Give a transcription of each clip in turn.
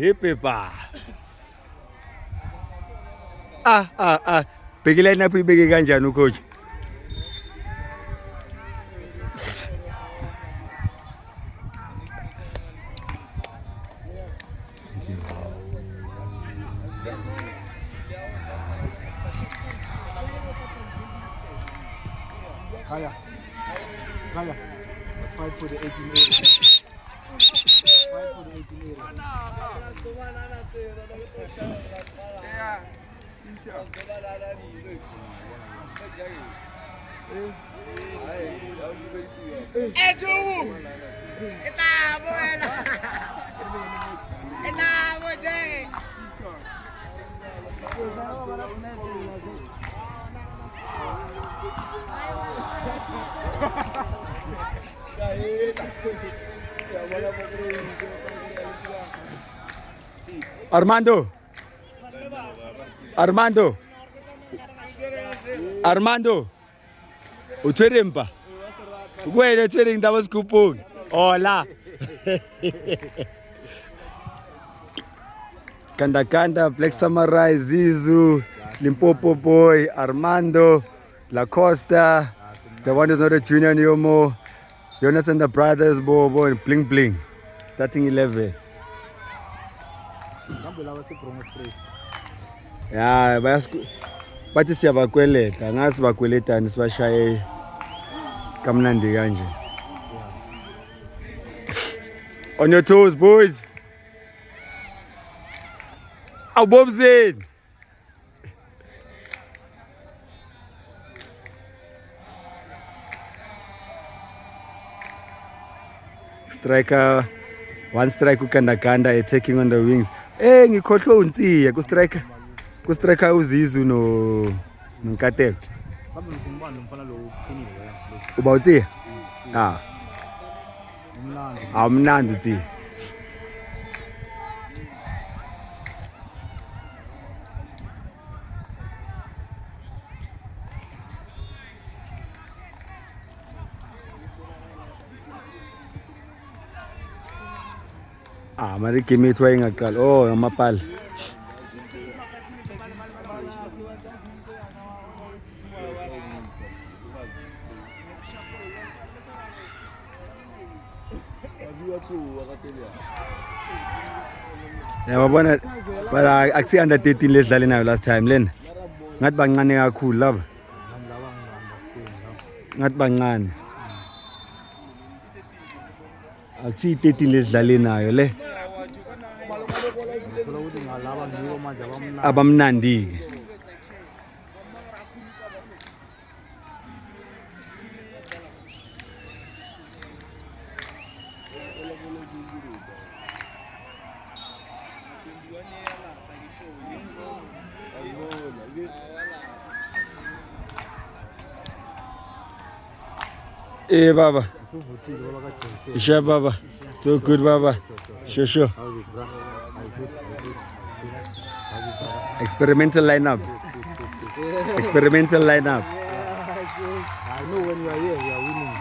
Hepepa. Bhekela napho ibeke kanjani ucoach? Kaya. Let's fight for the 18 area. Fight for the 18 area. Armando. Utshwere mpa. Ukwele tshwere indaba sekupong. Hola. Kanda, Black Samurai, Zizu, Limpopo Boy, Armando, La Costa, the one who's not a junior anymore, Jonas and the Brothers, Bobo, and Bling Bling, starting 11. Yeah, bathi siyabakweleta ngathi bakweleta nisibashaye kamnandi kanje. On your toes, boys. Awubomzeni. Striker, one strike ukandakanda attacking on the wings. Ngikhohlwe untsiya ku striker uZizu noNkateko. Uba utsiya? Amnandi utsiya. Mari game ethu wayengaqala. Amapala. Yabona bara akusi under 13 ledlala nayo last time lena. Ngathi bancane kakhulu laba. Ngathi bancane. Akusi 13 ledlala nayo le. Abamnandi. Baba. Isha Baba. So good, Baba. Sure. Experimental lineup. I know when you are here, you are winning.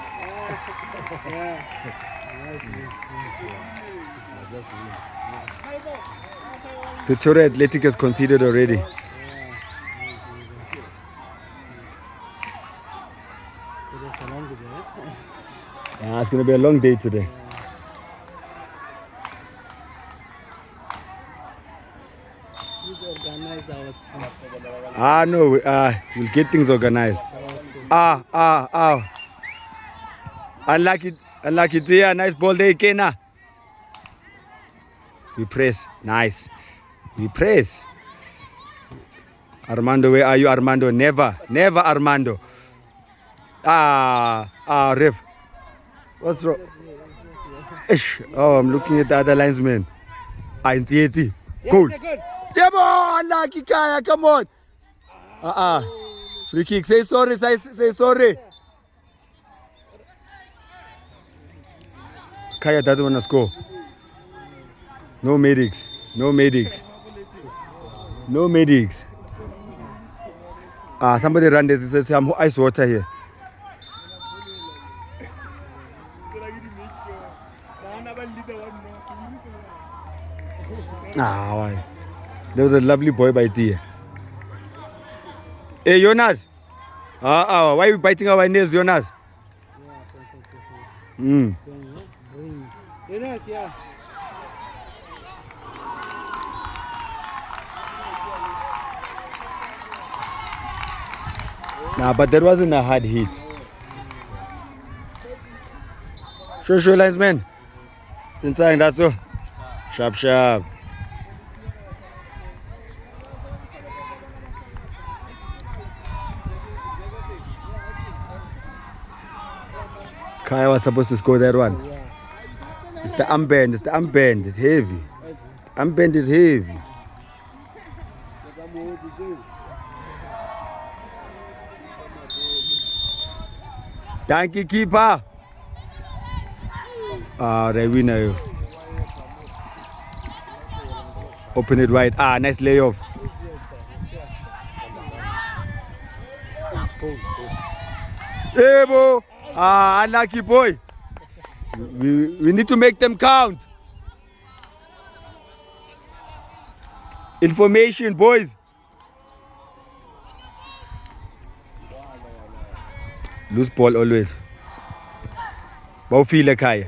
Pretoria Athletic has conceded already. It's going to be a long day today. No, we'll get things organized. Unlucky there, nice ball there, Kena. We press, nice. We press. Armando, where are you, Armando? Never Armando. Ref. What's wrong? I'm looking at the other linesman. Insieti. Good. Yeah, boy, lucky Kaya, come on. Free kick. Say sorry. Say sorry. Kaya doesn't want to score. No medics. Somebody run this. There's some ice water here. Ah, why? There was a lovely boy by here. Hey, Jonas. Why are you biting our nails, Jonas? Yeah, consecutively. Mm. Then, bring. Yes, yeah. Nah, but that wasn't a hard hit. Sure, linesman. Inside, that's so. Sharp, sharp. Kaya was supposed to score that one. Yeah. It's the armband, it's heavy. Armband is heavy. Thank you, keeper. The winner. Open it wide. Nice layoff. Hey, boy. Unlucky boy. We need to make them count. Information, boys. Loose ball always. Bawufile Kaya.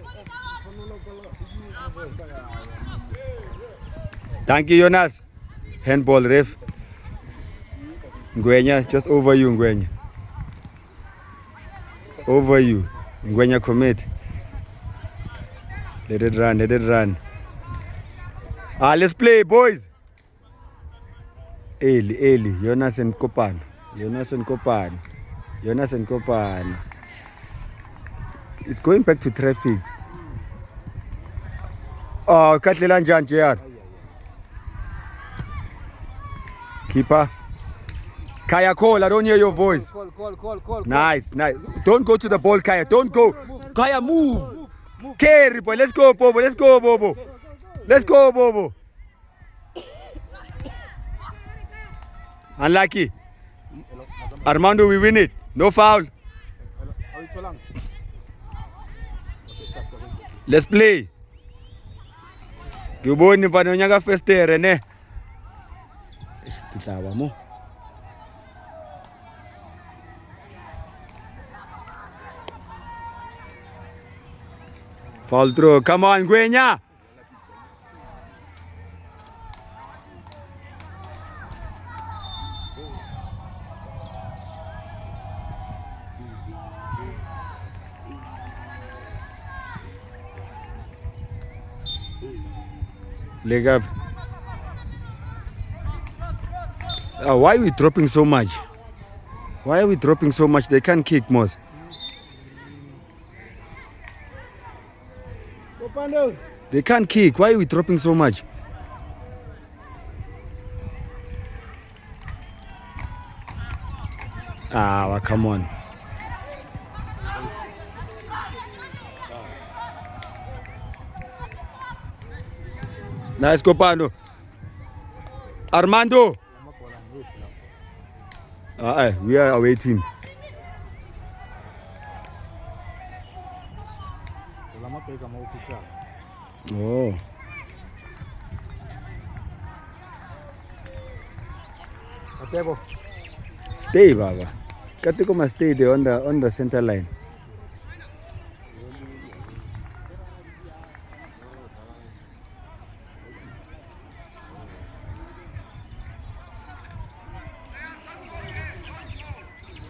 Thank you, Jonas. Handball ref. Ngwenya, just over you, Ngwenya. Over you. Ngwenya commit. Let it run, let it run. Let's play, boys. Eli. Jonas and Kopan. It's going back to traffic. Katlela Njan, JR. Keeper. Kaya, call. I don't hear your voice. Call. Nice. Don't go to the ball, Kaya. Don't go. Kaya, move. Carry, boy. Let's go, Bobo. Let's go, Bobo. Unlucky. Armando, we win it. No foul. Let's play. Guboni panonyanga festere ne. Kitaba mo. Fall through. Come on, Gwenya. Leg up. Why are we dropping so much? They can't kick, Mos. They can't kick. Why are we dropping so much? Come on. Nice, Copano. Armando. We are away team. Oh. Stay, Baba. Katiko must stay there on the center line.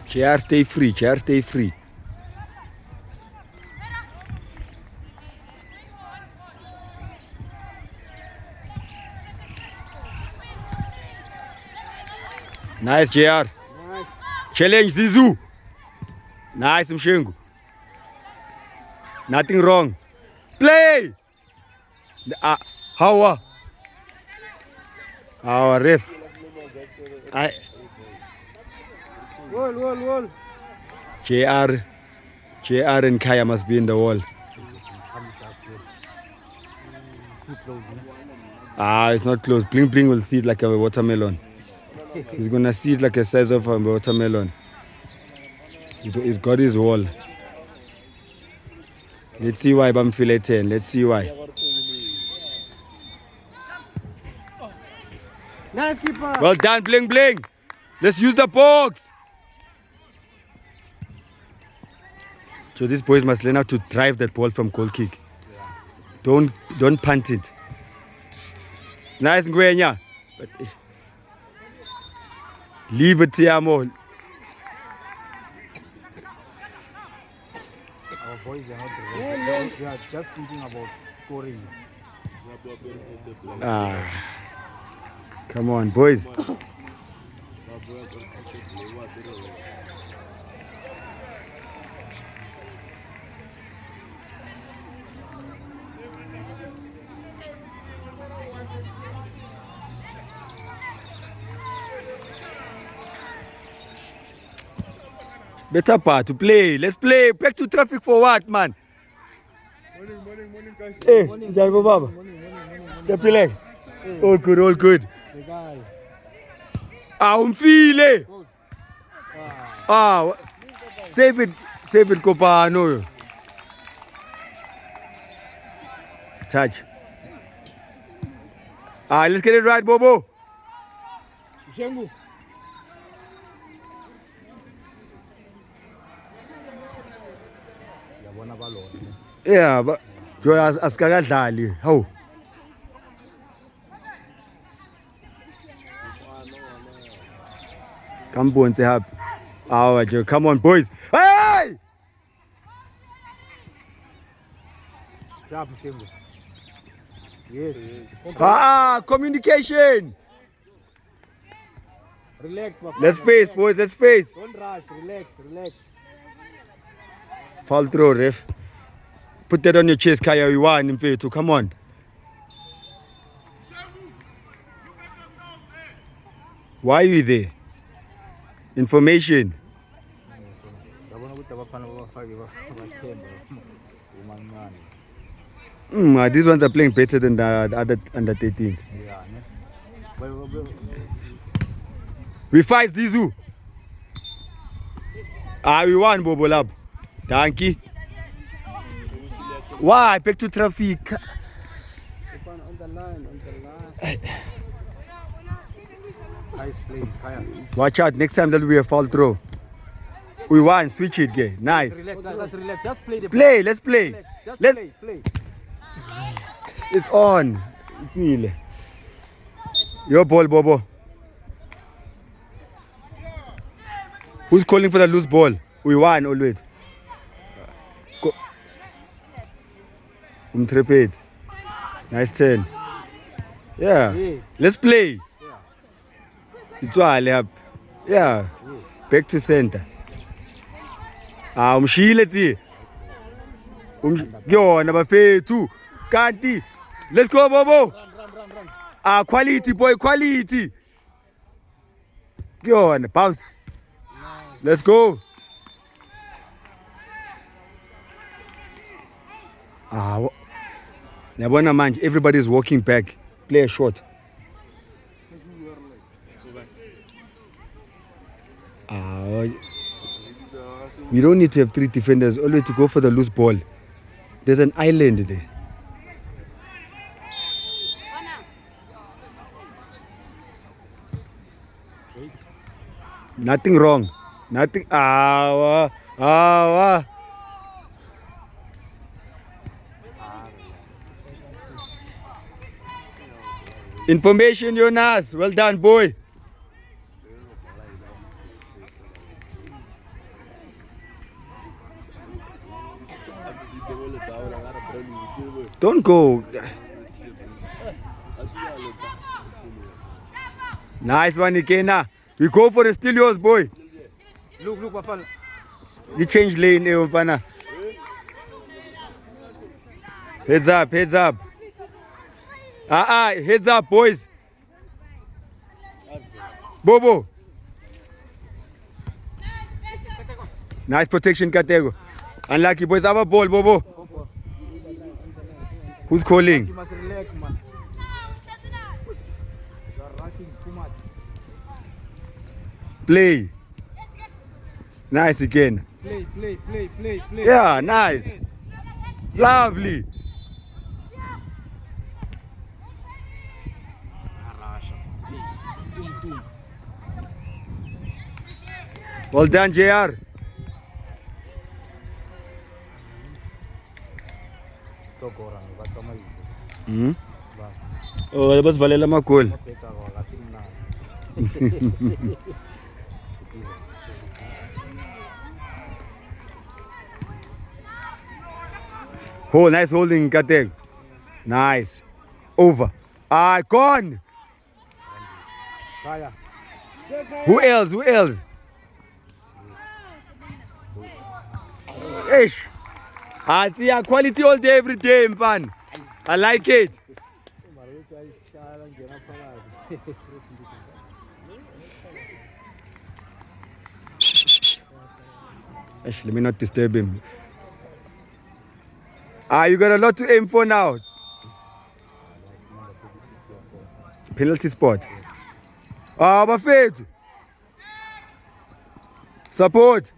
Chair stay free. Nice, JR. Nice. Challenge Zizu. Nice, Mshengu. Nothing wrong. Play. Our ref. Wall. JR and Kaya must be in the wall. It's not close. Bling will see it like a watermelon. He's gonna see it like a size of a watermelon. He's got his wall. Let's see why Bamfile 10. Let's see why. Nice keeper. Well done, Bling Bling. Let's use the box. So these boys must learn how to drive that ball from goal kick. Don't punt it. Nice Ngwenya. But leave it, Tiamo. Our boys are not ready. We are just thinking about scoring. Come on, boys. Better part to play. Let's play. Back to traffic for what, man? Morning, guys. Hey, Jarbo Baba. Morning. All good, all good. The guy. Umfile. Save it, Kopano. Touch. Let's get it right, Bobo. Shengu. Yeah, but Joy askakadlali. How? Come on, say up. Joy, come on, boys. Hey! Sharp, Shengu. Yes. Communication. Relax, Papa. Let's face, boys. Let's face. Don't rush. Relax. Foul throw, ref. Put that on your chest, Kaya. We won in fair too. Come on. Why are you there? Information. These ones are playing better than the other under 13s. We fight Zizu. We won, Bobo Lab. Danke. Why? Back to traffic. On the line. Nice play, Kaya. Watch out. Next time there'll be a foul throw. We won. Switch it, gay. Nice. Relax. Just play the Play. Let's play. Just play. It's on. It's me. Your ball, Bobo. Who's calling for the loose ball? We won always. Go. Umtrepet. Nice turn. Yeah. Yes. Let's play. Yeah. It's all up. Yeah. Back to center. Umshile tsi. Yona bafethu. Kanti. Let's go, Bobo. Run. Quality, boy, quality. Yona, bounce. Let's go. Yabona manje, everybody's walking back. Play a shot. We don't need to have 3 defenders. Always to go for the loose ball. There's an island there. Nothing wrong. Nothing. Information, Jonas. Well done, boy. Don't go. Nice one, Ikena. We go for the still yours, boy. Look, Bafana. You change lane, Mfana. Heads up. Heads up, boys. Bobo. Nice protection, Katego. Unlucky, boys. Have a ball, Bobo. Who's calling? You must relax, man. You are rushing too much. Play. Nice again. Play. Yeah, nice. Lovely. Well done, JR. So Goran, but some of Hmm? but Oh, basivalela amagoli. Beka akasimnandi. Oh, nice holding, Kateng. Nice. Over. Ah, gone. Kaya. Who else? Who else? Ish. Ah, it's yeah, quality all day, every day, man. I like it. Ish, let me not disturb him. Ah, you got a lot to aim for now. Penalty spot. Ah, Bafethu. Support.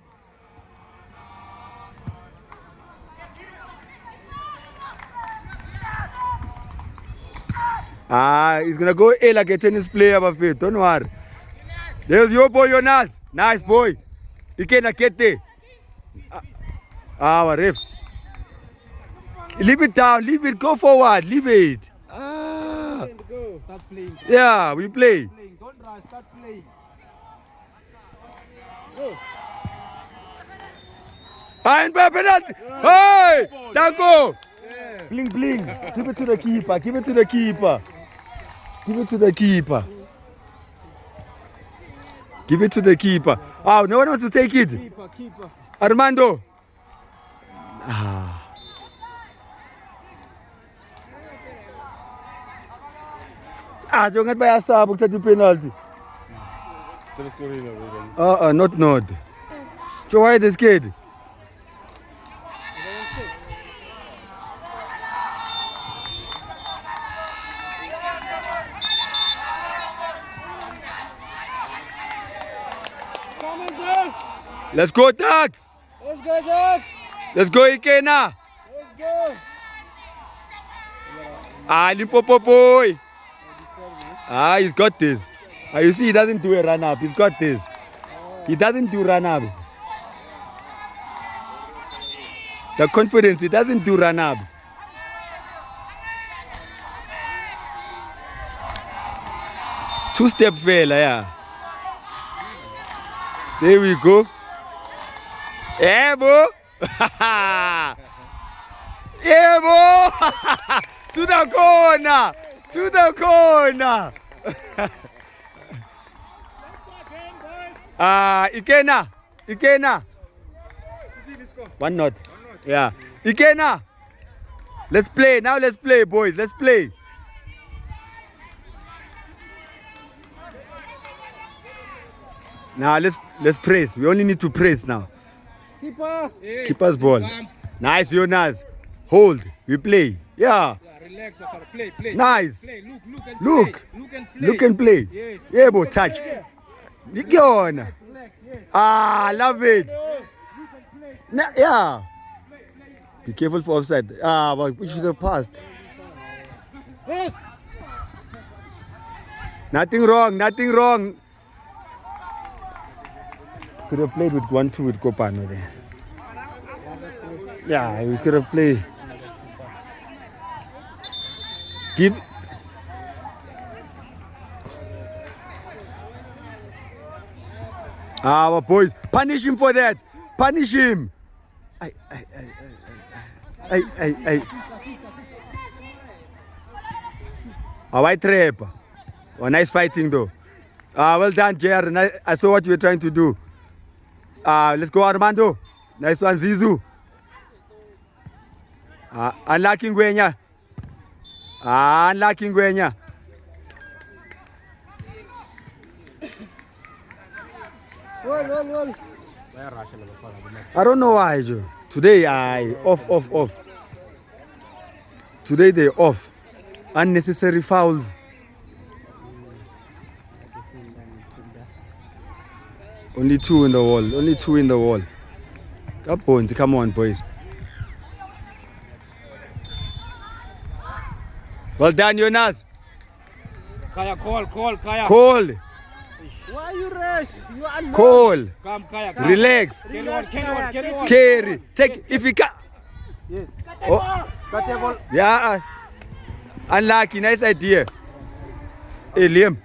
Ah, he's gonna go A like a tennis player, Bafethu. Don't worry. There's your boy, Jonas. Nice boy. Ikena Kete. Ah, ref. Leave it down. Leave it. Go forward. Leave it. Ah. Go. Start playing. Yeah, we play. Playing. Don't rush. Start playing. Go. And by penalty. Hey, Danko. Yeah. Bling bling. Give it to the keeper. Give it to the keeper. Give it to the keeper. Give it to the keeper. Oh, no one wants to take it. Keeper. Armando. Ah. Ah, jangan bayar sah bukti tu penalty. So let's go in. Not. So why this kid? Come on, Ducks. Let's go, Ducks. Let's go, Ducks. Let's go, Ikena. Let's go. Ah, Limpopo boy. Ah, he's got this. Ah, you see, he doesn't do a run-up. He's got this. He doesn't do run-ups. The confidence, he doesn't do run-ups. Two-step fella, yeah. There we go. Yeah, bro. Yeah, bro. To the corner. To the corner. Ikena. 1-0. Yeah. Ikena. Let's play. Now let's play, boys. Let's play. Now let's press. We only need to press now. Keeper. Keeper's ball. Nice, Jonas. Hold. We play. Yeah. Relax, play. Nice. Play. Look. Look and play. Yes. Yeah, boy. Touch. Go on. Ah, love it. Yeah. Be careful for offside. Ah, but we should have passed. Yes. Nothing wrong. Could have played with 1-2 with Kopano there. Yeah, we could have played. Give. Our boys, punish him for that. Punish him. White trap. Oh, nice fighting though. Well done, JR. I saw what you were trying to do. Let's go, Armando. Nice one, Zizu. Unlucky Ngwenya. Unlucky Ngwenya. Roll. I don't know why, Joe. Today off. Today they off. Unnecessary fouls. Only two in the wall. Come on, boys. Well done, Jonas. Kaya, call, Kaya. Call. Why you rush? You are alone. Call. Come, Kaya. Relax. Carry on, carry on. Carry. Take. If you can. Yes. Oh. Cut the ball. Yeah. Unlucky. Nice idea. Hey, Liam.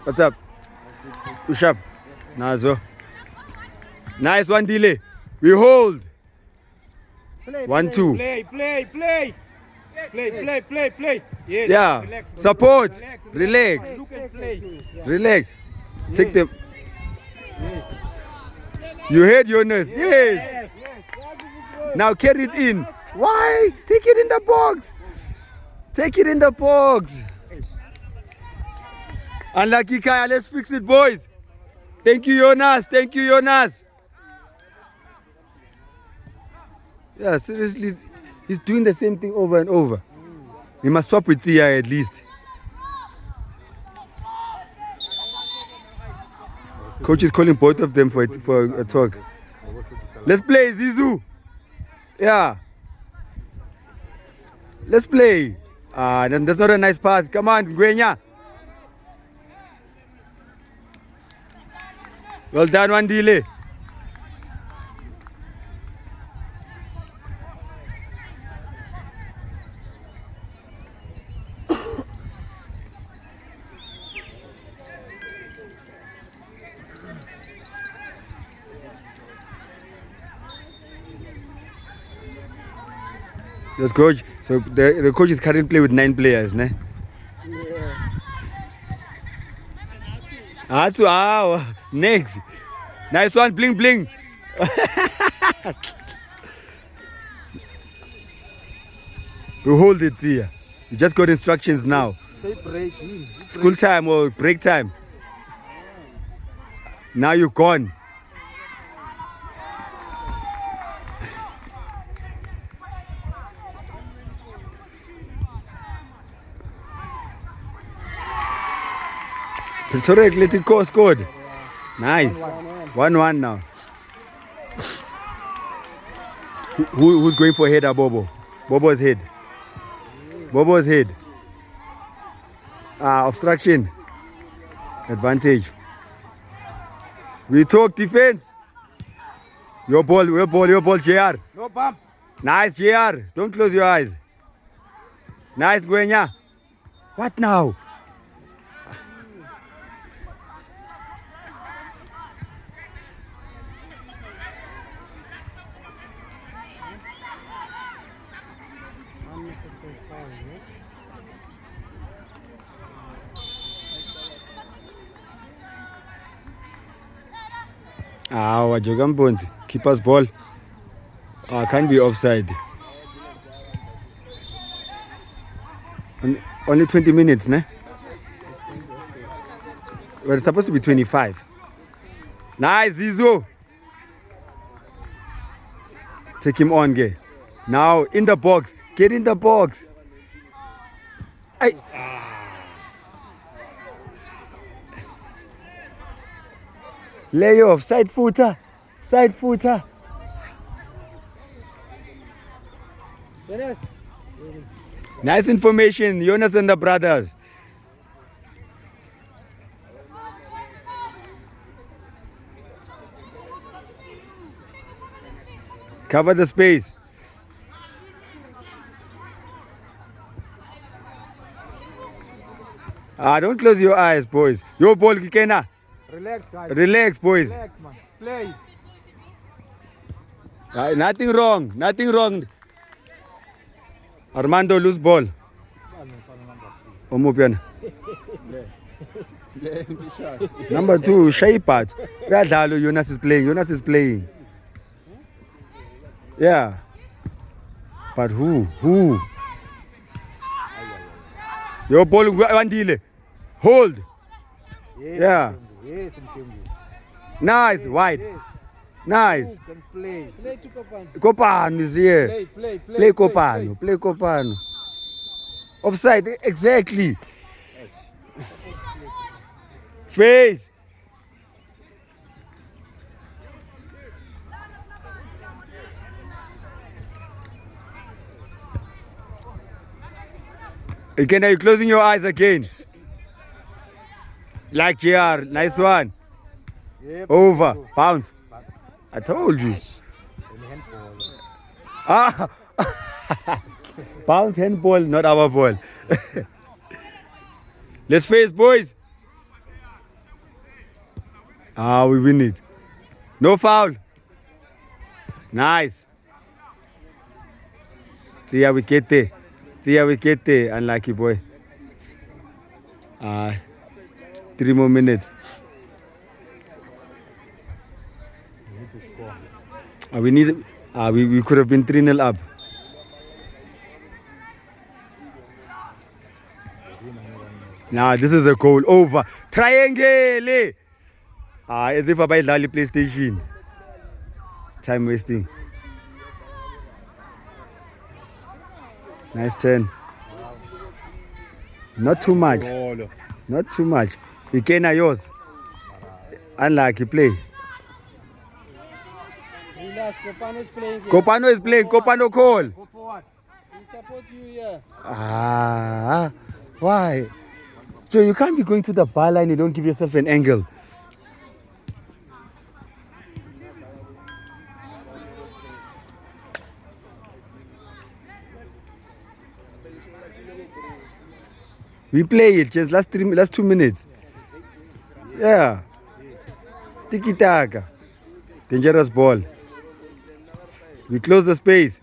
What's up? Push up. Nazo. Nice one, delay. We hold. Play, 1-2. Play. Yes. Yeah. Relax. Support. Relax. Look and play. Relax. Take them. Yes. You heard Jonas. Yes. Now carry it in. Why? Take it in the box. Take it in the box. Unlucky Kaya. Let's fix it, boys. Thank you, Jonas. Thank you, Jonas. Yeah, seriously. He's doing the same thing over and over. He must swap with Tia at least. Coach is calling both of them for a talk. Let's play, Zizou. Yeah. Let's play. That's not a nice pass. Come on, Gwenya. Well done, one delay. Yes, coach. So the coach is currently playing with 9 players, ne? Yeah. Next. Nice one, bling bling. We hold it here. You just got instructions now. Say break. School time or break time. Now you're gone. Pretoria Athletic scored. Nice. 1-1 now. Who's going for header, Bobo? Bobo's head. Bobo's head. Obstruction. Advantage. We talk defense. Your ball, JR. No bump. Nice, JR. Don't close your eyes. Nice, Gwenya. What now? Unnecessary foul, yes? Wajoga Mbonzi. Keeper's ball. Can't be offside. Only 20 minutes, ne? Well, it's supposed to be 25. Nice, Zizou. Take him on, gay. Now, in the box. Get in the box. Ay. Lay off. Side footer. Side footer. Yes. Nice information, Jonas and the brothers. Cover the space. Don't close your eyes, boys. Your ball, Kikena. Relax, guys. Relax, boys. Relax, man. Play. Nothing wrong. Nothing wrong. Armando, lose ball. Omupiana. Number 2, Shaipat. Uyadlala, Jonas is playing. Jonas is playing. Yeah. But who? Your ball, Wandile. Hold. Yes, Yeah. Yes, Mthembu. Nice. Wide. Yes. Nice. Who can play? Play to Kopan. Kopano is here. Play Kopano. Play Kopano. Offside. Exactly. Face. Again, are you closing your eyes again? Like here, nice one. Yep. Over, bounce. I told you. And handball. Ah, bounce handball, not our ball. Let's face, boys. Ah, we win it. No foul. Nice. See how we get there. See how we get there. Unlucky boy. 3 more minutes. We need to score. We could have been 3-0 up. Now this is a goal. Over. Triangle. As if I buy the PlayStation. Time wasting. Nice turn. Not too much. Goal. Not too much. Ikena yours. Unlucky play. Relax, Kopano is playing. Here. Kopano is playing. Kopano call. Go forward. He support you here. Why? Joe, you can't be going to the bar line. You don't give yourself an angle. We play it just last 2 minutes. Yeah. Tiki taka. Dangerous ball. We close the space.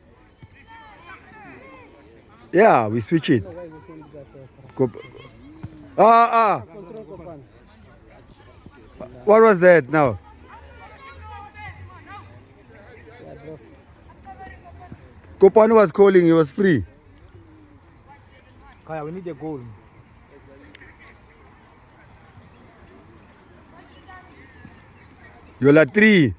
Yeah, we switch it. Control Kopano. What was that now? Yeah, bro. Kopano was calling, he was free. Kaya, we need a goal. Yola 3.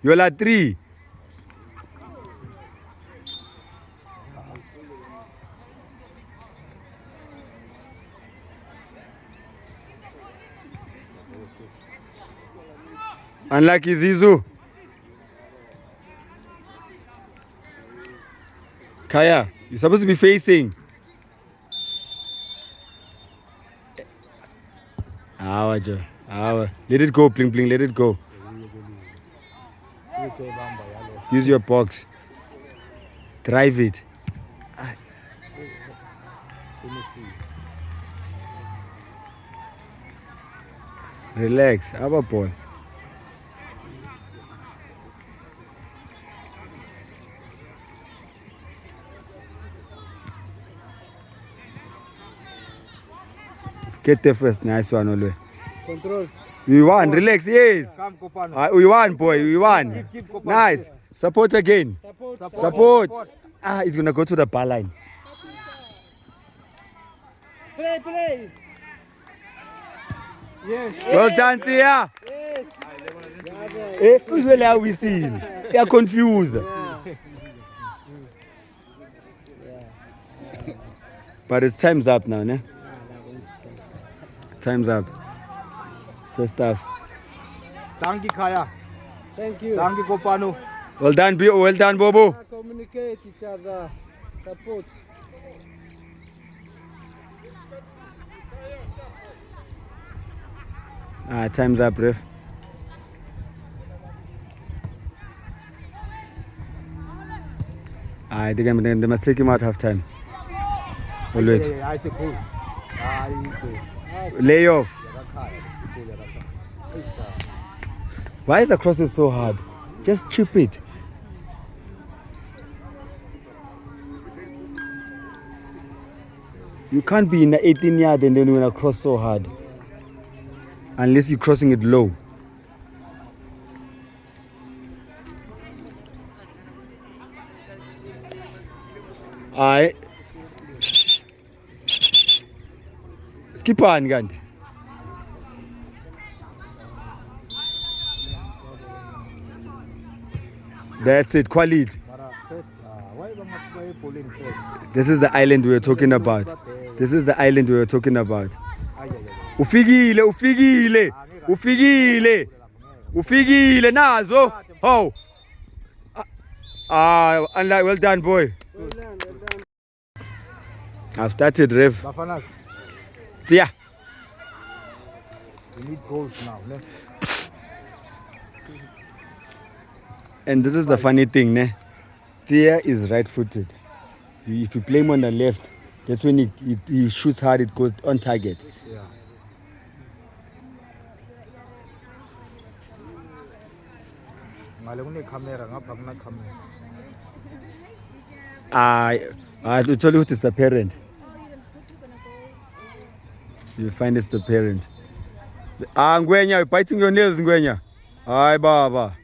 Unlucky Zizu. Kaya, you're supposed to be facing. Let it go, bling bling, let it go. Use your box. Drive it. Let me see. Relax. Have a ball. Get there first. Nice one, Olwe. Control. We won. Relax. Yes. Come, Kopano. We won, boy. We won. Keep Kopano. Nice. Support again. Support. Support. It's gonna go to the bar line. Play. Yes. Well done, Tia. Yes. Usually how we see. They are confused. But it's time's up now, ne? Time's up. First half. Thank you, Kaya. Thank you. Thank you, Kopano. Well done, Bobo. Communicate each other. Support. Time's up, ref. They must take him out half time. Always. I say cool. Lay off. Why is the crosses so hard? Just chip it. You can't be in the 18 yard and then you're gonna cross so hard. Unless you're crossing it low. Skip on, Gandhi. That's it, quality. This is the island we were talking about. This is the island we were talking about. Ufigile nazo. Oh. Well done, boy. Well done. I've started, Rev. Bafanas. Yeah. We need goals now. Ne? And this is the funny thing, ne? Tia is right-footed. If you play him on the left, that's when he shoots hard, it goes on target. Yeah. Ngale kune camera ngapha kuna camera. I will tell you it's the parent. You find it's the parent. Ngwenya, you're biting your nails, Ngwenya. Hi, Baba.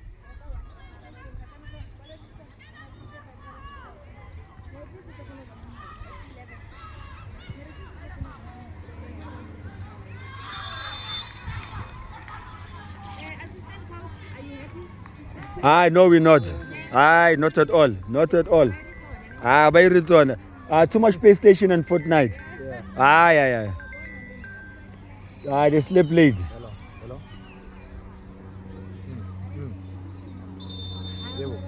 Assistant coach, are you happy? No, we're not. Not at all. Not at all. By return. Too much PlayStation and Fortnite. Yeah. They sleep late. Hello. Hello. Yebo.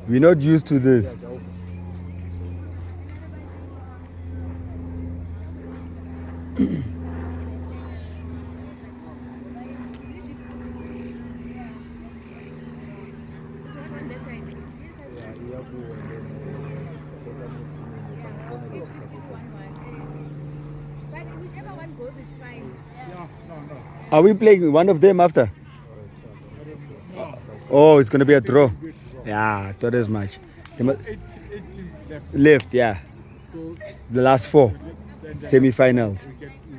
We're not used to this. Jawab. On that side. Yes, I Yeah, iyakuwa But whichever one goes, it's fine. Are we playing one of them after? Oh, it's going to be a draw. Yeah, I thought as much. They must- 8 teams left. Left, yeah. So The last four. then Semi-finals. we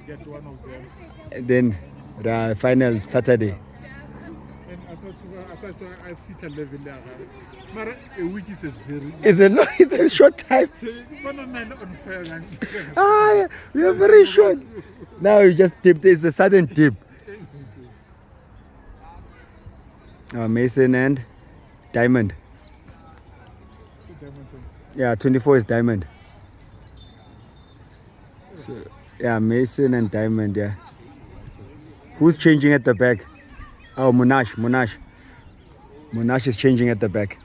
get one of them. And then the final Saturday. And I thought I fit a level there. But a week is a very It's a short time. so one on nine on fire. Yeah, we are very short. Now you just tipped. It's a sudden tip. Mason and Diamond. Yeah, 24 is Diamond. So, yeah, Mason and Diamond, yeah. Who's changing at the back? Oh, Monash. Monash is changing at the back.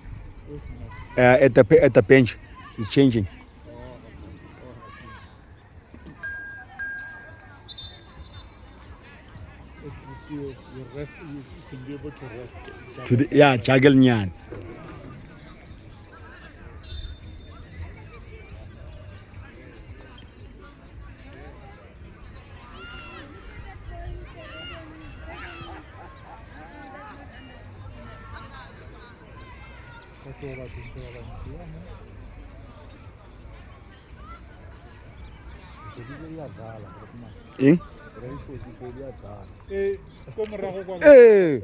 At the bench, he's changing. You rest. You can be able to rest. Yeah, Jagel Nyan. In? Hey,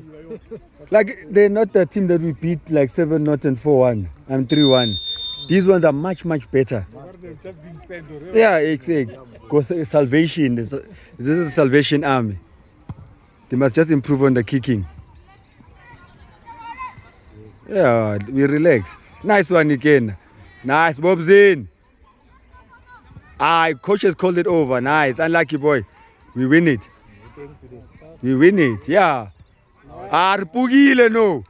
like they're not the team that we beat like 7-0 and 4-1 and 3-1. These ones are much better. They've just been sent already. Yeah, exactly. Because salvation, this is a Salvation Army. They must just improve on the kicking. Yeah, we relax. Nice one again. Nice, Bobzin. Coach has called it over. Nice, unlucky boy. We win it. We win it, yeah. Ripugile no.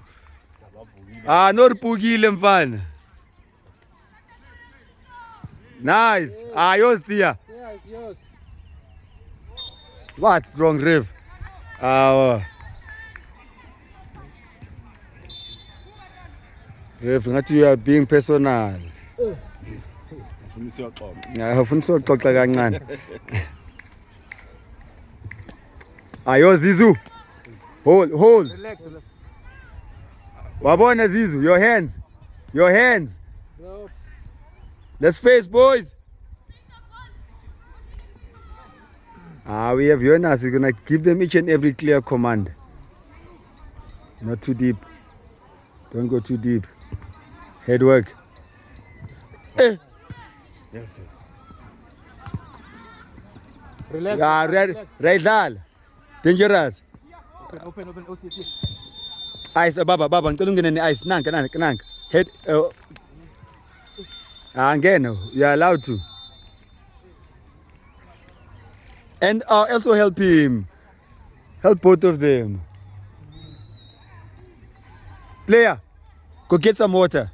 No Ripugile mfana. Nice. Yours dear. Yeah, it's yours. What's wrong, Rev? Rev, ngathi you are being personal. Ufuna usoxoxa kancane. Ayo Zizu. Hold. Relax. Wabona Zizu, your hands. Bro, Let's face, boys. We have Jonas. He's gonna give them each and every clear command. Not too deep. Don't go too deep. Head work. Yes. Relax. Right dal. Dangerous. Open. OCC. Ice, baba, ngicela ungene ne-ice. Nanka. Head. Ngeno. You're allowed to. And also help him. Help both of them. Player, go get some water.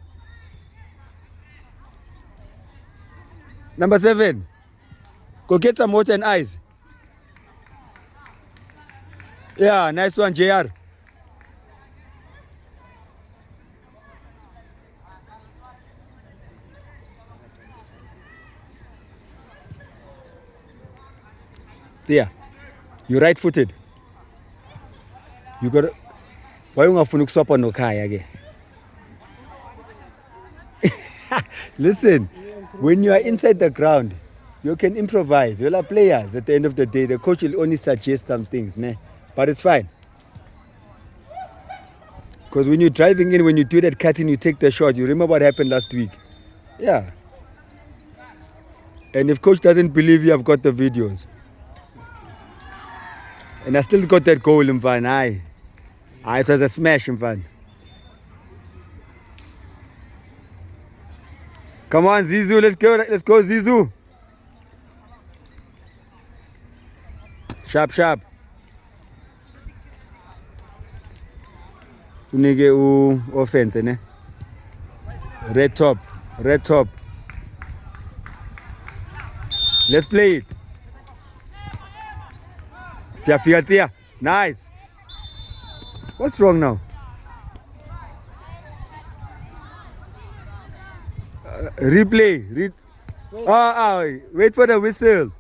Number 7, go get some water and ice. Yeah, nice one, JR. Yeah, you right-footed. You got. Why ungafuna ukuswapha nokhaya ke? Listen, when you are inside the ground, you can improvise. You are players. At the end of the day, the coach will only suggest some things, ne? But it's fine. Because when you're driving in, when you do that cutting, you take the shot. You remember what happened last week? Yeah. And if coach doesn't believe you, I've got the videos. And I still got that goal in van. Aye. It was a smash in van. Come on, Zizou, let's go, Zizou. Sharp, sharp. Unige offense, ne? Red top. Let's play it. Siafiatia, nice. What's wrong now? Replay. Wait for the whistle.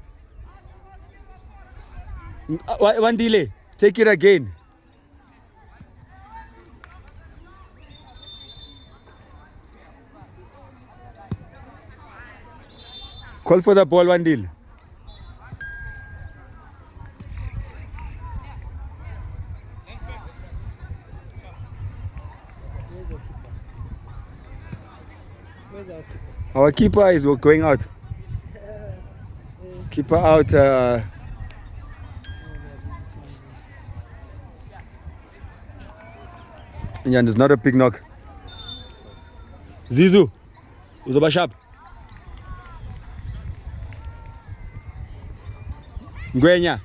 One delay. Take it again. Call for the ball, one deal. Where's our keeper? Our keeper is going out. Keeper out. Yeah, there's not a big knock. Zizou, uzoba sharp. Ngwenya,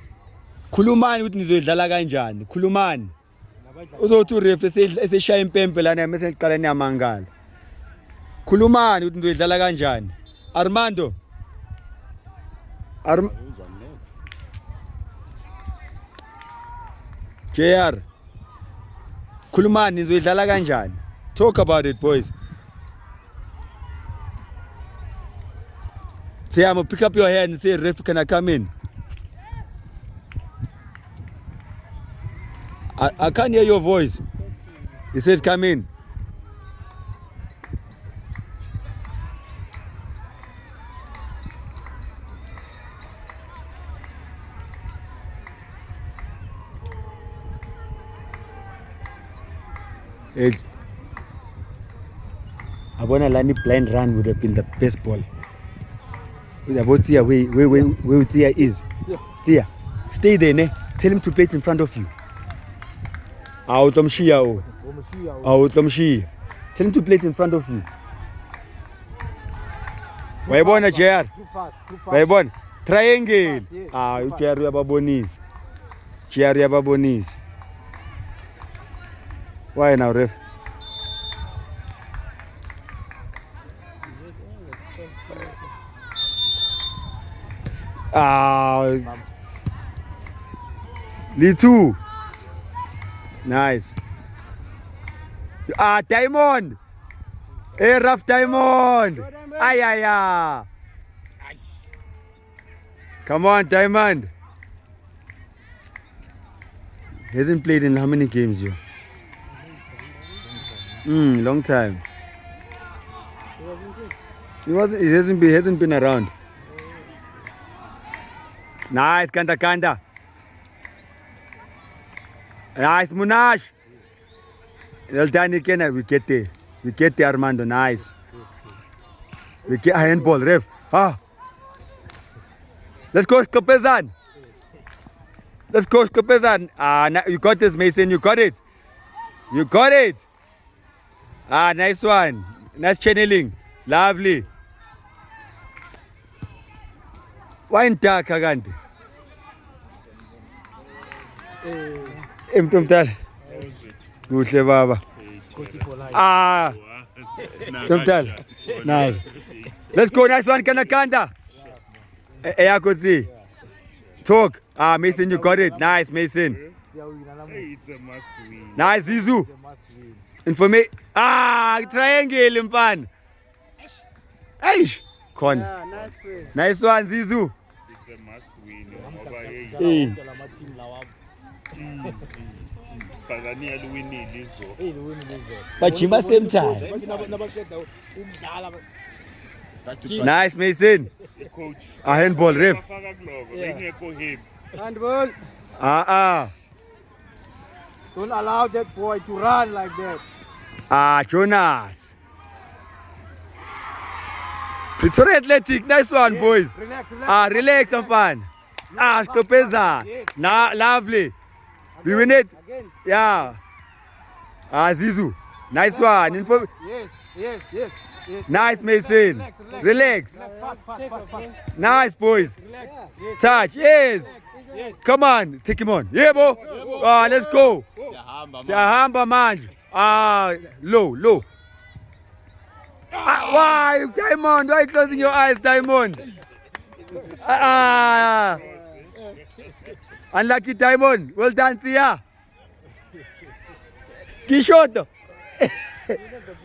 khulumani ukuthi nizoidlala kanjani. Khulumani. Uzothi uref eseshaya impempe lana mase niqala niyamangala. Khulumani ukuthi nizoidlala kanjani. Armando. JR. Khulumani nizoidlala kanjani. Talk about it, boys. Tiamo, pick up your hand and say, ref, can I come in? I can't hear your voice. He says, come in. Abona Lani blind run would have been the best ball. About Tia, where Tia is. Tia, stay there, ne? Tell him to play it in front of you. Out of Tell him to play it in front of you. Waibona JR. Waibona. Triangle. JR yababonis. JR yababonis. Why now, ref? Litu. Nice. Diamond. Hey, rough Diamond. Ay. Come on, Diamond. He hasn't played in how many games here? Long time. He hasn't been around. Nice, Kanda. Nice, Munash. Well done again. We get there, Armando. Nice. We get a handball, ref. Let's go, Kapezan. You got this, Mason. You got it. Nice one. Nice channeling. Lovely. Why in dark, Kagante? Mtumtal. Kuhle baba. Mtumtal. Nice. Let's go. Nice one, Kanakanda. Eyakotsi. Talk. Mason, you got it. Nice, Mason. siyawina namuhla. Hey, it's a must win. Nice, Zizu. It's a must win. Informe. Triangle mfana. Eish. Khona. Yeah, nice play. Nice one, Zizu. It's a must win. Ngoba hey, Wonke lama team lawa. Pagania luwinile izo. Hey, win lezo. Bajima same time. Nabaqeda umdlala. Nice, Mason. Coach. A handball, ref. Bafaka kulobo bengekho heavy. Handball. Don't allow that boy to run like that. Jonas. Pretoria Athletic, nice one, boys. Relax, relax. Relax, some fun. Stopeza. Now, lovely. We win it. Again. Yeah. Zizu. Nice one. Yes. Nice, Mason. Relax. Nice, boys. Relax. Yeah. Touch. Yes. Yes. Come on. Take him on. Yeah, bo. Let's go. Siyahamba manje. Low. Why, Diamond? Why are you closing your eyes, Diamond? Unlucky Diamond. Well done, Sia. Kishoto.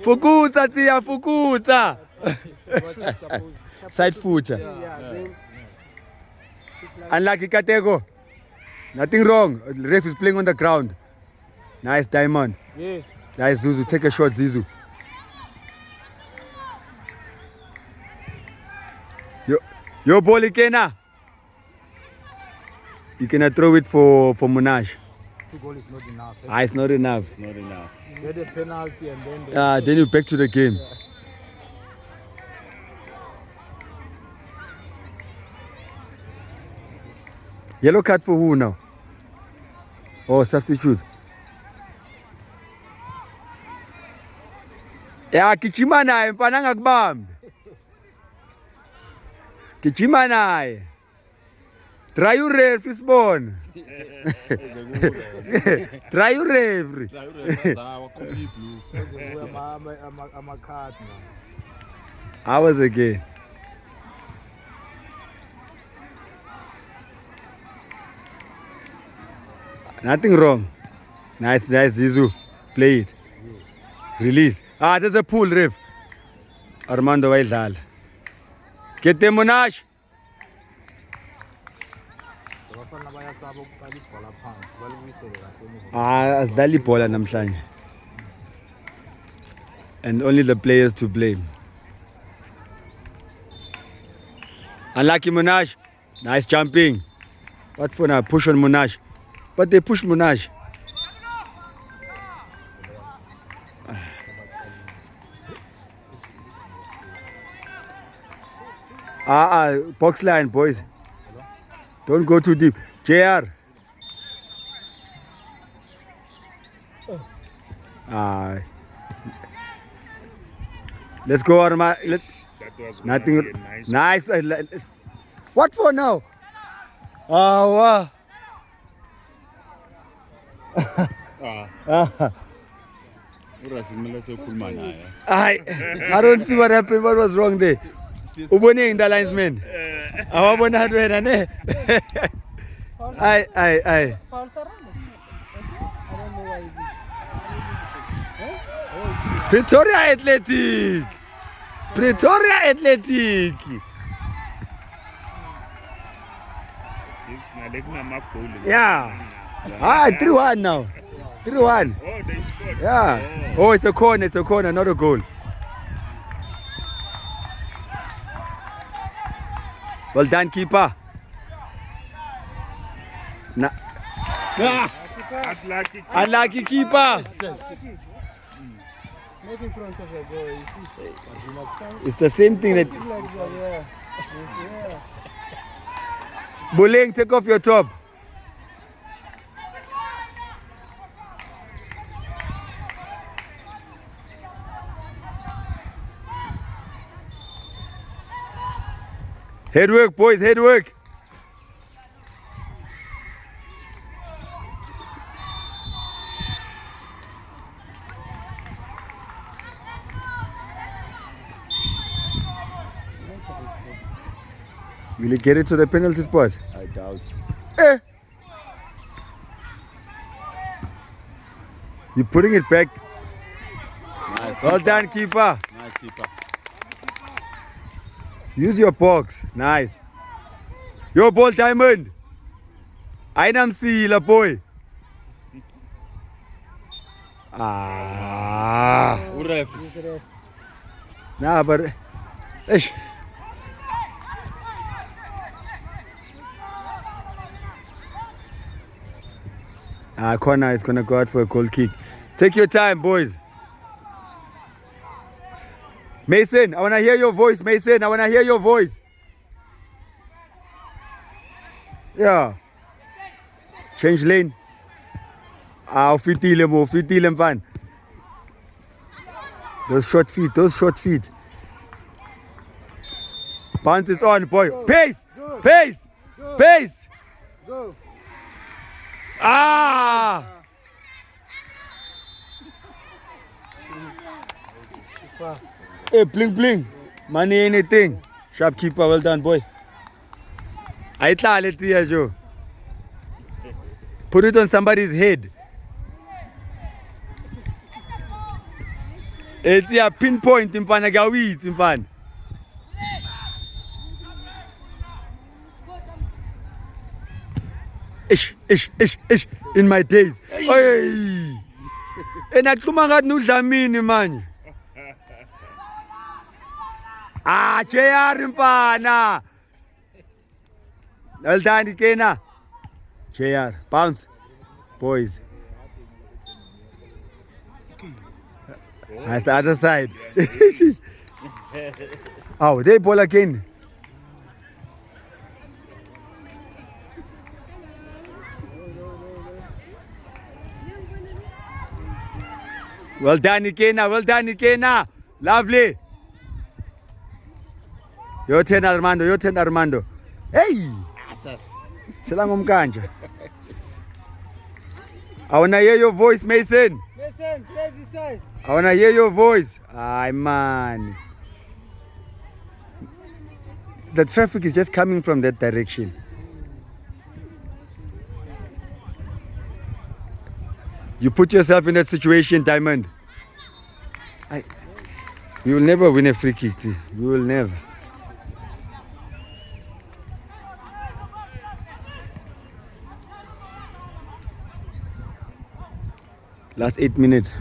Fukuza, Sia. Fukuza. Side footer. Yeah, then Unlucky Katego. Nothing wrong. The ref is playing on the ground. Nice, Diamond. Yes. Nice, Zuzu. Take a shot, Zizu. Yo, ball, Kena. You cannot throw it for Monash. 2 goals is not enough. It's not enough. Not enough. Get a penalty and then Then you back to the game. Yellow card for who now? Oh, substitute. Kichima naye mfana angakubambi. Kichima naye. Try your referee sibone. Try your referee. I'm a card now. Hours again. Nothing wrong. Nice, Zizu. Play it. Release. There's a pull, ref. Armando Waidal. Get them, Monash. Abafana bayasaba ukuqala ibhola phansi. Balibuyisele kahle emuva. Asidlali ibhola namhlanje. And only the players to blame. Unlucky Monash. Nice jumping. What for now? Push on Monash. But they push Monash. Box line, boys. Don't go too deep. JR. Let's go, Arma. Let's. That was Nothing. gonna be a nice. Nice. What for now? Wow. I don't see what happened. What was wrong there? Ubone the linesman. Awabona wena ne. Aye. foul surrounded. I don't know why he did. Pretoria Athletic. Pretoria Athletic. Yeah. 3-1 now. 3-1. Oh, they scored. Yeah. Oh, it's a corner, not a goal. Well done, keeper. Unlucky keeper. Not in front of the goal, you see. It's the same thing that. Like that, yeah. Bulling, take off your top. Head work, boys, head work. Will he get it to the penalty spot? I doubt. You're putting it back. Nice. Well done, keeper. Nice keeper. Use your box. Nice. Your ball, Diamond. Ainamsila, boy. Ah. Uref. Nah, but... Ish. Corner is going to go out for a goal kick. Take your time, boys. Mason, I want to hear your voice, Mason. I want to hear your voice. Yeah. Change lane. Ufitile mfan. Those short feet. Bounce is on, boy. Pace! Go. Ah! Hey, bling. Money anything. Shopkeeper, well done, boy. Let's see, Joe. Put it on somebody's head. It's a pinpoint in Panagawit, in fan. Ish. In my days. Hey. And I come out no Zamini, man. JR in Pana. Well done, Kena. JR, bounce. Boys. That's the other side. Oh, they ball again. Well done, Ikena. Lovely. Your turn, Armando. Hey! Tell Mkanja. I want to hear your voice, Mason. Mason, play this side. I want to hear your voice. Ay, man. The traffic is just coming from that direction. You put yourself in that situation, Diamond. We will never win a free kick. We will never. Last 8 minutes.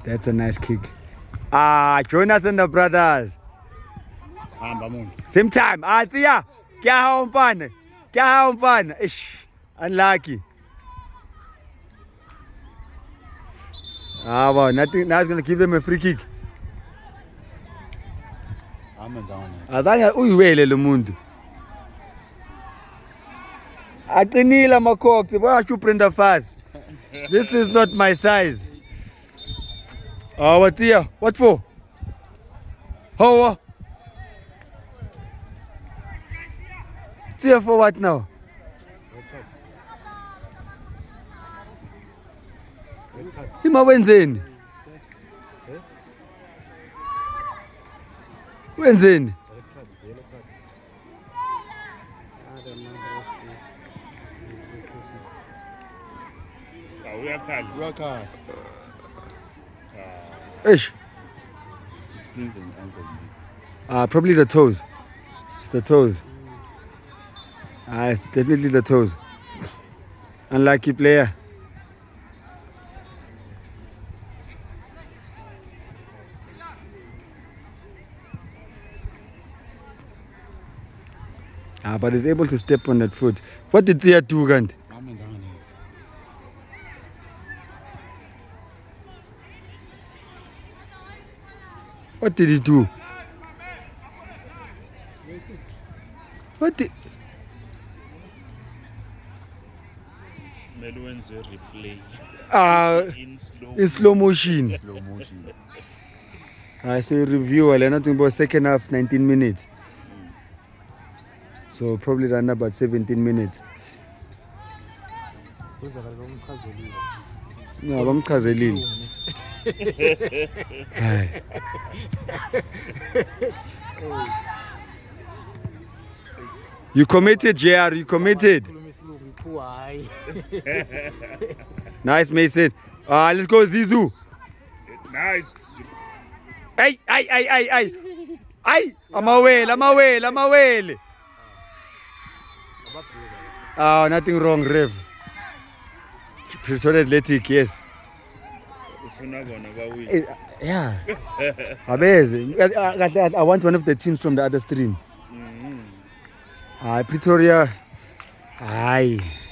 That's a nice kick. Jonas and the brothers. Same time. Tia. Kya fun. Ish. Unlucky. Wow. Nothing. Now it's going to give them a free kick. Azanya uyiwele lo muntu. Aqinile amakhokho, washo uPrenda fast. This is not my size. What here? What for? How? Here for what now? Ima wenzeni? Wenzeni? Uyakhala. Ish. Sprint and ankle. Probably the toes. It's the toes. It's definitely the toes. Unlucky player. But he's able to step on that foot. What did Tia do, Gant? What did he do? What did... Melwen's replay in slow motion. I say review, I nothing about second half, 19 minutes. So probably run about 17 minutes. No, bamchazelile. Hayi. You committed, JR. You committed. Khuluma isilungu iphuwa hayi. Nice, Mason. Let's go, Zizu. Nice. Ay. Ay. Amawele. Nothing wrong, Rev. Pretoria Athletic, yes. Ufuna bona bawin. Yeah. I want one of the teams from the other stream. Pretoria. Aye. It's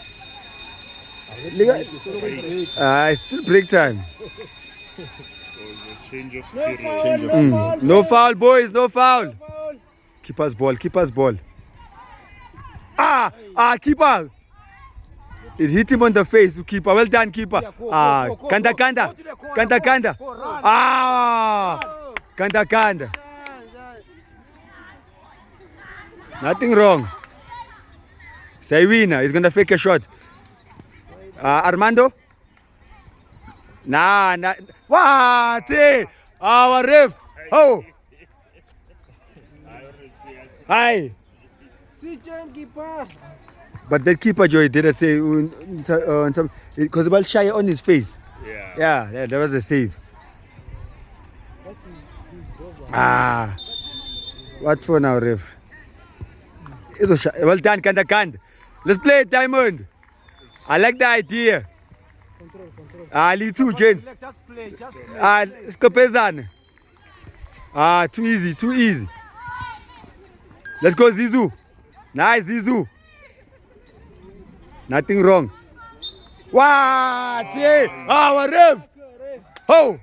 still break time. Change of No period. foul, no foul. No foul, boys. No foul. Foul. Keeper's ball. Keeper. It hit him on the face, keeper. Well done, keeper. Kanda. Kanda. Nothing wrong. Saiwina is gonna fake a shot. Armando. Nah. What? Our ref. Oh. Hi. Switch on, keeper. But that keeper, Joy, did say because the ball shy on his face. Yeah, that was a save. That's his goal. What for now, ref? Well done, Kanda. Let's play it, Diamond. I like the idea. Control. Lead two, gents. Just play. Skopezan. Too easy. Let's go, Zizu. Nice, Zizu. Nothing wrong. What? Our ref. Oh.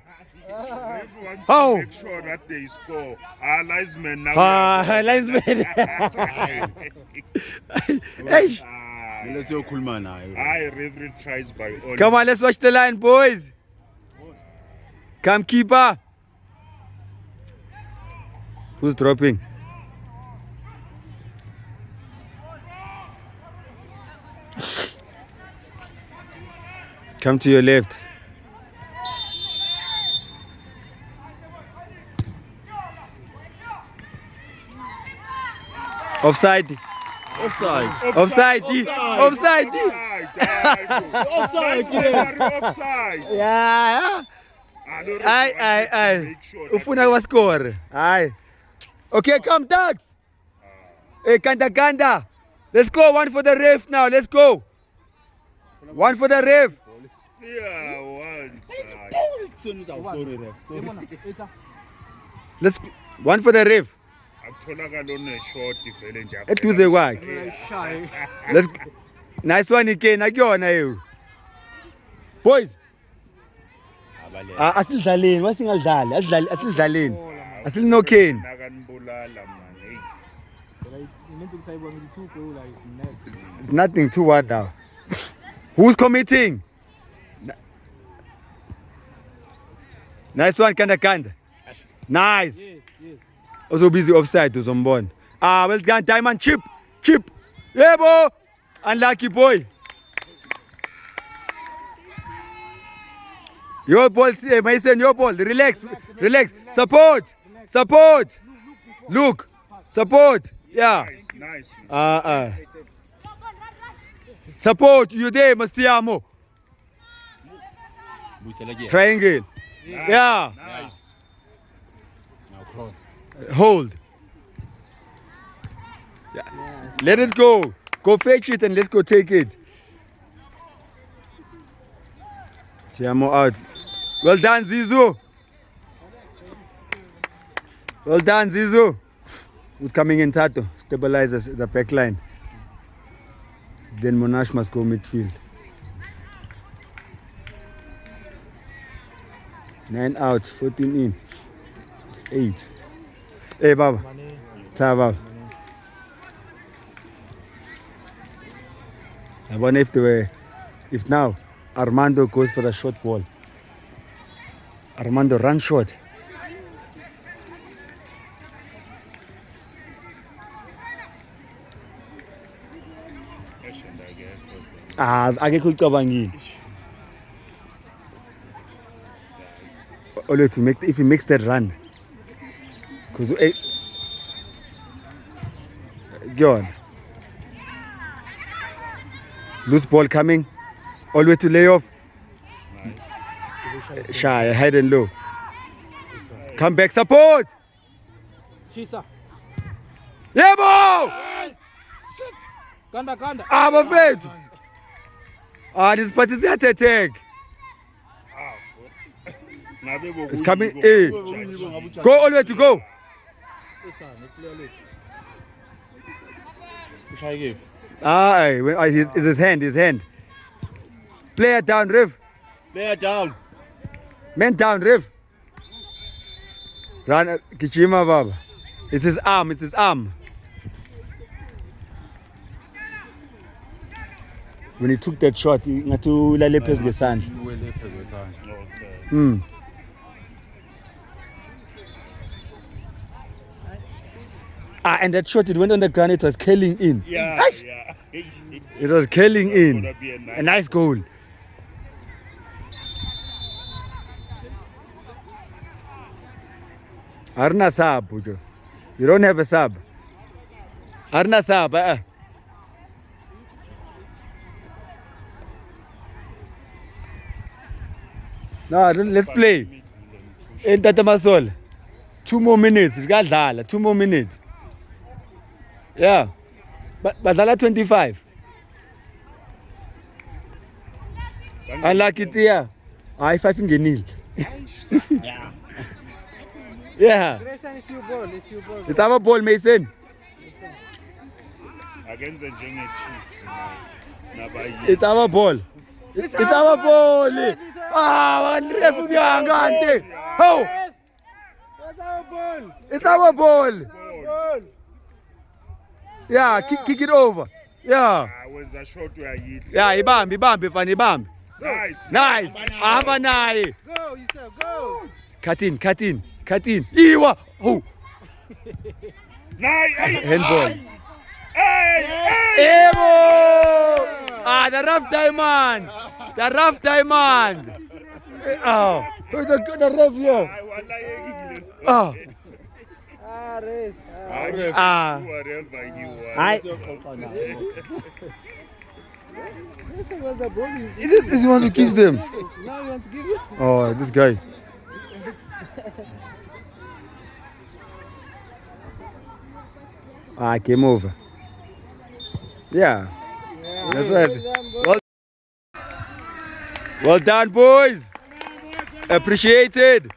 Everyone to make sure that they score. Linesman now. Linesman. Hey. Let's go, Kulman. Referee tries by all. Come on, let's watch the line, boys. Come, keeper. Who's dropping? Come to your left. Offside. Offside. Yeah. Aye. Ufuna wa score. Aye. Okay, come Ducks. Hey, Kanda. Let's go. One for the ref now. Let's go. One for the ref. Yeah, once. Let's one for the ref. Akutholakala one-short vele nje. Eduze kwakhe. Let's nice one again. Akuyona yeo. Boys. Asidlaleni, wasingadlali. Asidlaleni. Asilinokheni. Nakanibulala man. Hey. It's nothing too hard now. Who's committing? Nice one, Kanda. Nice. Yes. Also busy offside to someone. Well done, Diamond. Chip. Yeah, boy. Unlucky boy. Your ball, Mason, your ball. Relax. Support. Look. Support. Yeah. Nice. Support. You there, Mastiamo. Triangle. Yeah. Nice. Now cross. Hold. Yeah. Let it go. Go fetch it and let's go take it. Siamo out. Well done, Zizu. Who's coming in, Tato? Stabilizes the back line. Then Monash must go midfield. 9 out, 14 in. It's 8. Hey, Baba. Cha, Baba. I wonder if now Armando goes for the short ball. Armando, run short. Akekho ucabangile. Only to make if he makes that run. Because go on. Loose ball coming. All the way to layoff. Shy, high and low. Come back, support! Chisa. Yebo! Kanda kanda. Ah, bafethu. Ah, this party is attack. It's coming in. Go all the way to go. It's his hand. Player down, Riv. Player down. Man down, Riv. Run, Kichima, Baba. It's his arm. When he took that shot, he had to lale phezu ngesandla. And that shot, it went on the ground, it was curling in. Yeah. It was curling in. Gonna be a A nice goal. Arna sub, Pujo. You don't have a sub. Arna sub. No, let's play. In Tatamasol. 2 more minutes. 2 more minutes. Yeah. But badlala 25. Unlucky here. I 5 ngenile. Yeah. Grayson, it's your ball. It's our ball, Mason. Agenza njenge-Chiefs nabayi. It's our ball. It's our ball. Ah, ref uyangante. Ho! That's our ball. It's our ball. Ball. Yeah, kick it over. Yeah. Wenza shot uyayihle. Yeah, ibambe fana ibambe. Nice. Hamba naye. Go, you say, go. Cut in. Iwa. Oh. Nice. Handball. Hey. Evo! Ah, the rough diamond. Oh, the ref here. Ah. Ref. Ah. Whatever you want. This one was a ball. This you want to give them? Now you want to give it? Oh, this guy. Game over. Yeah. That's right. Well done, boys. Appreciated.